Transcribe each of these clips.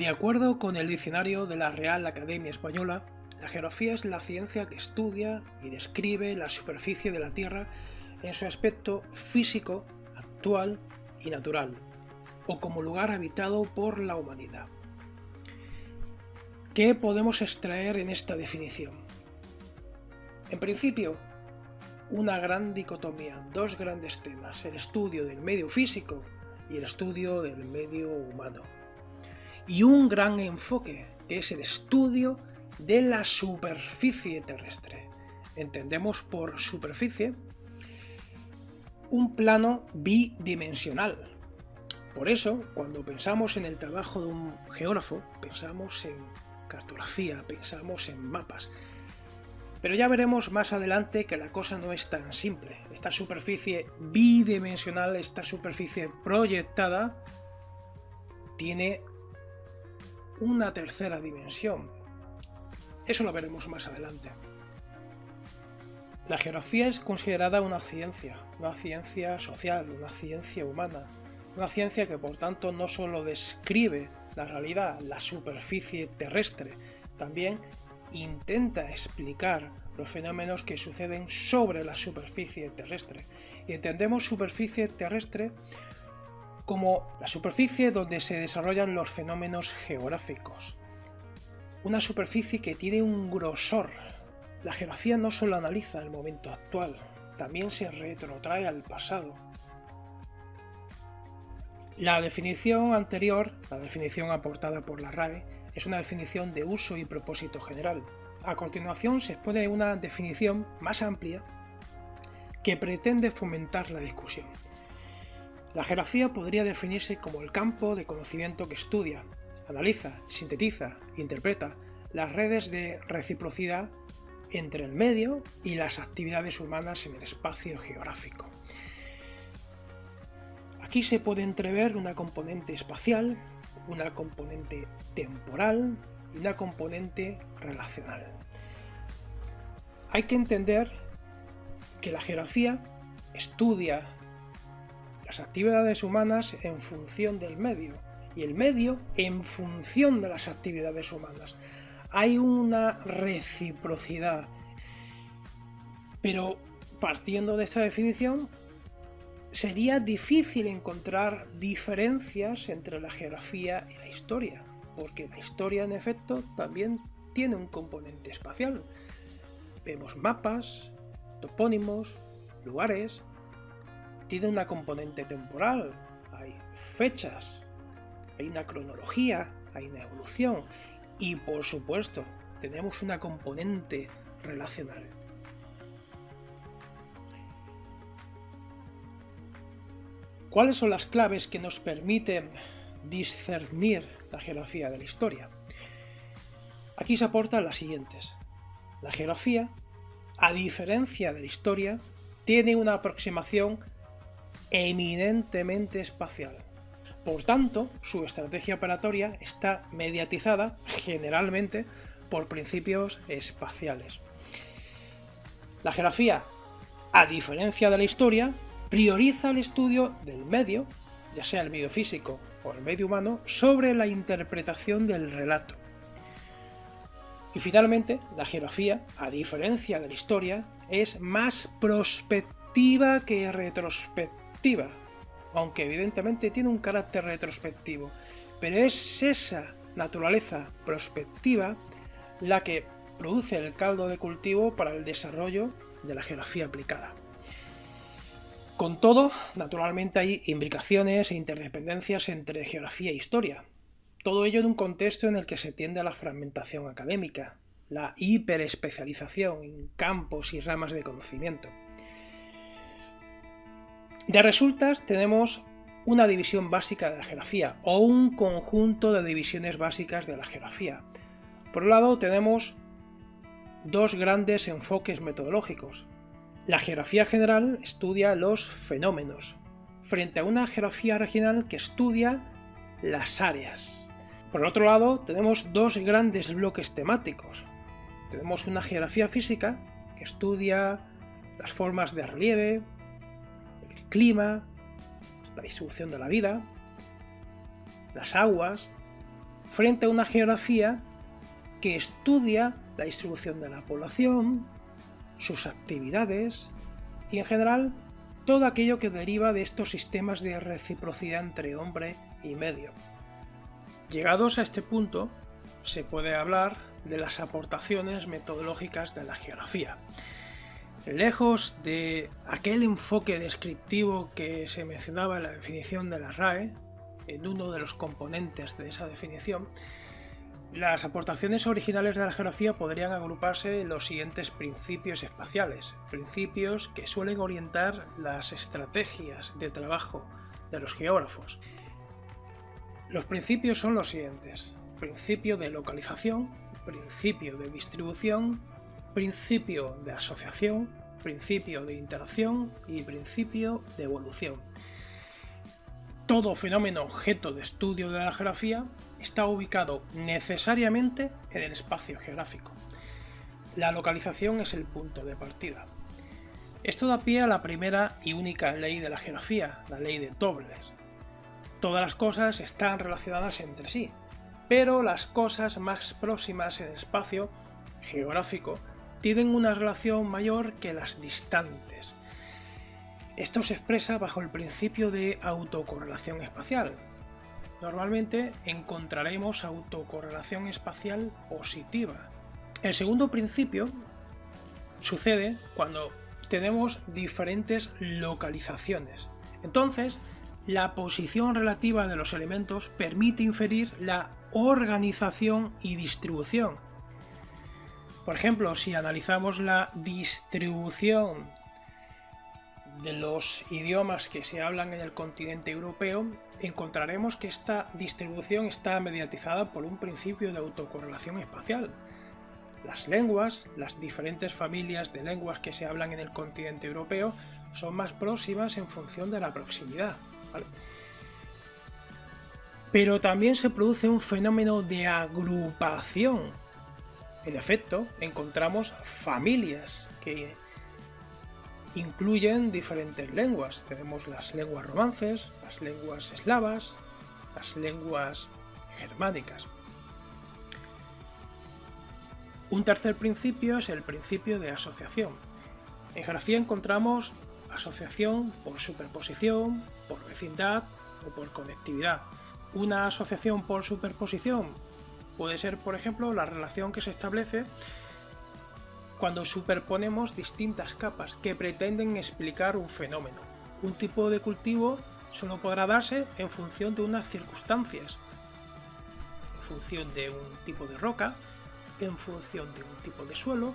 De acuerdo con el diccionario de la Real Academia Española, la geografía es la ciencia que estudia y describe la superficie de la Tierra en su aspecto físico, actual y natural, o como lugar habitado por la humanidad. ¿Qué podemos extraer en esta definición? En principio, una gran dicotomía, dos grandes temas, el estudio del medio físico y el estudio del medio humano. Y un gran enfoque, que es el estudio de la superficie terrestre. Entendemos por superficie un plano bidimensional. Por eso, cuando pensamos en el trabajo de un geógrafo, pensamos en cartografía, pensamos en mapas. Pero ya veremos más adelante que la cosa no es tan simple. Esta superficie bidimensional, esta superficie proyectada, tiene una tercera dimensión. Eso lo veremos más adelante. La geografía es considerada una ciencia social, una ciencia humana, una ciencia que por tanto no solo describe la realidad, la superficie terrestre, también intenta explicar los fenómenos que suceden sobre la superficie terrestre. Y entendemos superficie terrestre como la superficie donde se desarrollan los fenómenos geográficos. Una superficie que tiene un grosor. La geografía no solo analiza el momento actual, también se retrotrae al pasado. La definición anterior, la definición aportada por la RAE, es una definición de uso y propósito general. A continuación se expone una definición más amplia que pretende fomentar la discusión. La geografía podría definirse como el campo de conocimiento que estudia, analiza, sintetiza, interpreta las redes de reciprocidad entre el medio y las actividades humanas en el espacio geográfico. Aquí se puede entrever una componente espacial, una componente temporal y una componente relacional. Hay que entender que la geografía estudia las actividades humanas en función del medio y el medio en función de las actividades humanas. Hay una reciprocidad, pero partiendo de esta definición sería difícil encontrar diferencias entre la geografía y la historia, porque la historia en efecto también tiene un componente espacial. Vemos mapas, topónimos, lugares. Tiene una componente temporal, hay fechas, hay una cronología, hay una evolución y por supuesto tenemos una componente relacional. ¿Cuáles son las claves que nos permiten discernir la geografía de la historia? Aquí se aportan las siguientes. La geografía, a diferencia de la historia, tiene una aproximación eminentemente espacial. Por tanto, su estrategia operatoria está mediatizada generalmente por principios espaciales. La geografía, a diferencia de la historia, prioriza el estudio del medio, ya sea el medio físico o el medio humano, sobre la interpretación del relato. Y finalmente, la geografía, a diferencia de la historia, es más prospectiva que retrospectiva, aunque evidentemente tiene un carácter retrospectivo, pero es esa naturaleza prospectiva la que produce el caldo de cultivo para el desarrollo de la geografía aplicada. Con todo, naturalmente hay imbricaciones e interdependencias entre geografía e historia, todo ello en un contexto en el que se tiende a la fragmentación académica, la hiperespecialización en campos y ramas de conocimiento. De resultas tenemos una división básica de la geografía o un conjunto de divisiones básicas de la geografía. Por un lado tenemos dos grandes enfoques metodológicos. La geografía general estudia los fenómenos, frente a una geografía regional que estudia las áreas. Por otro lado tenemos dos grandes bloques temáticos. Tenemos una geografía física que estudia las formas de relieve, el clima, la distribución de la vida, las aguas, frente a una geografía que estudia la distribución de la población, sus actividades y en general todo aquello que deriva de estos sistemas de reciprocidad entre hombre y medio. Llegados a este punto, se puede hablar de las aportaciones metodológicas de la geografía. Lejos de aquel enfoque descriptivo que se mencionaba en la definición de la RAE, en uno de los componentes de esa definición, las aportaciones originales de la geografía podrían agruparse en los siguientes principios espaciales, principios que suelen orientar las estrategias de trabajo de los geógrafos. Los principios son los siguientes: principio de localización, principio de distribución, principio de asociación, principio de interacción y principio de evolución. Todo fenómeno objeto de estudio de la geografía está ubicado necesariamente en el espacio geográfico. La localización es el punto de partida. Esto da pie a la primera y única ley de la geografía, la ley de Toews. Todas las cosas están relacionadas entre sí, pero las cosas más próximas en el espacio geográfico tienen una relación mayor que las distantes. Esto se expresa bajo el principio de autocorrelación espacial. Normalmente encontraremos autocorrelación espacial positiva. El segundo principio sucede cuando tenemos diferentes localizaciones. Entonces, la posición relativa de los elementos permite inferir la organización y distribución. Por ejemplo, si analizamos la distribución de los idiomas que se hablan en el continente europeo, encontraremos que esta distribución está mediatizada por un principio de autocorrelación espacial. Las lenguas, las diferentes familias de lenguas que se hablan en el continente europeo, son más próximas en función de la proximidad, ¿vale? Pero también se produce un fenómeno de agrupación. En efecto, encontramos familias que incluyen diferentes lenguas. Tenemos las lenguas romances, las lenguas eslavas, las lenguas germánicas. Un tercer principio es el principio de asociación. En geografía encontramos asociación por superposición, por vecindad o por conectividad. Una asociación por superposición puede ser, por ejemplo, la relación que se establece cuando superponemos distintas capas que pretenden explicar un fenómeno. Un tipo de cultivo solo podrá darse en función de unas circunstancias, en función de un tipo de roca, en función de un tipo de suelo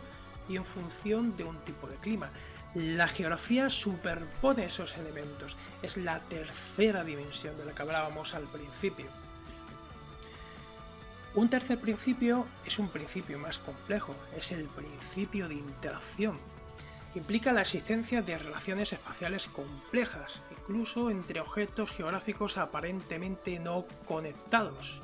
y en función de un tipo de clima. La geografía superpone esos elementos, es la tercera dimensión de la que hablábamos al principio. Un tercer principio es un principio más complejo, es el principio de interacción. Implica la existencia de relaciones espaciales complejas, incluso entre objetos geográficos aparentemente no conectados.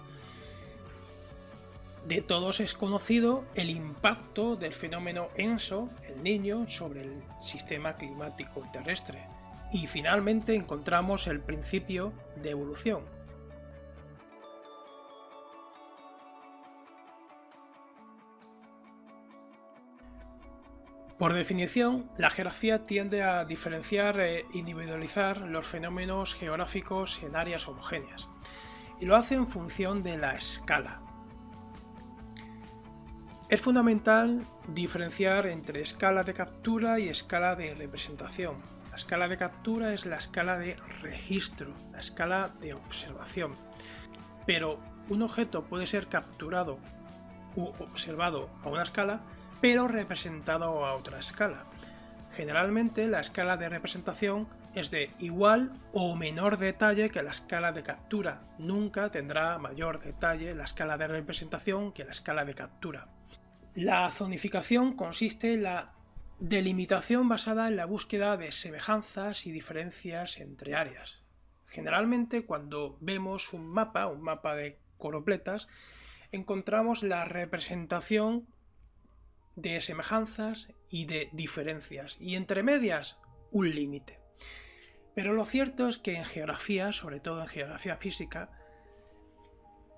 De todos es conocido el impacto del fenómeno ENSO, el Niño, sobre el sistema climático terrestre. Y finalmente encontramos el principio de evolución. Por definición, la geografía tiende a diferenciar e individualizar los fenómenos geográficos en áreas homogéneas, y lo hace en función de la escala. Es fundamental diferenciar entre escala de captura y escala de representación. La escala de captura es la escala de registro, la escala de observación. Pero un objeto puede ser capturado u observado a una escala, pero representado a otra escala. Generalmente la escala de representación es de igual o menor detalle que la escala de captura. Nunca tendrá mayor detalle la escala de representación que la escala de captura. La zonificación consiste en la delimitación basada en la búsqueda de semejanzas y diferencias entre áreas. Generalmente cuando vemos un mapa de coropletas, encontramos la representación de semejanzas y de diferencias, y entre medias un límite. Pero lo cierto es que en geografía, sobre todo en geografía física,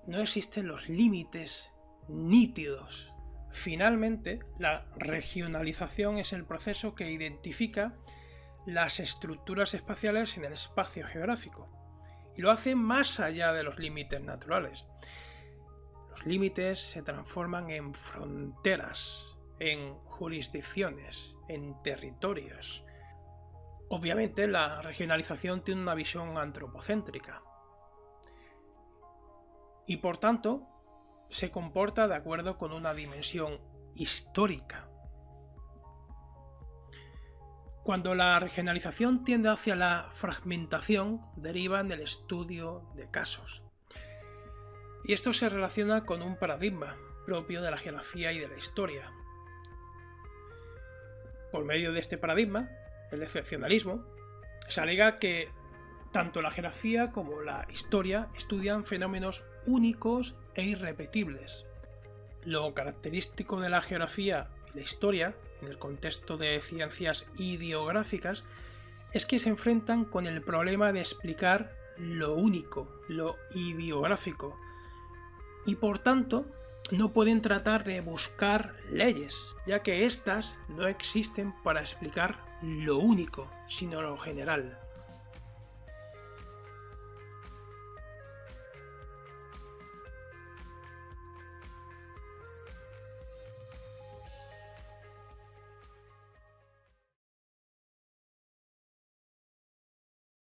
no existen los límites nítidos. Finalmente, la regionalización es el proceso que identifica las estructuras espaciales en el espacio geográfico y lo hace más allá de los límites naturales. Los límites se transforman en fronteras, en jurisdicciones, en territorios. Obviamente, la regionalización tiene una visión antropocéntrica y, por tanto, se comporta de acuerdo con una dimensión histórica. Cuando la regionalización tiende hacia la fragmentación, deriva en el estudio de casos. Y esto se relaciona con un paradigma propio de la geografía y de la historia. Por medio de este paradigma, el excepcionalismo, se alega que tanto la geografía como la historia estudian fenómenos únicos e irrepetibles. Lo característico de la geografía y la historia, en el contexto de ciencias ideográficas, es que se enfrentan con el problema de explicar lo único, lo ideográfico, y por tanto no pueden tratar de buscar leyes, ya que éstas no existen para explicar lo único, sino lo general.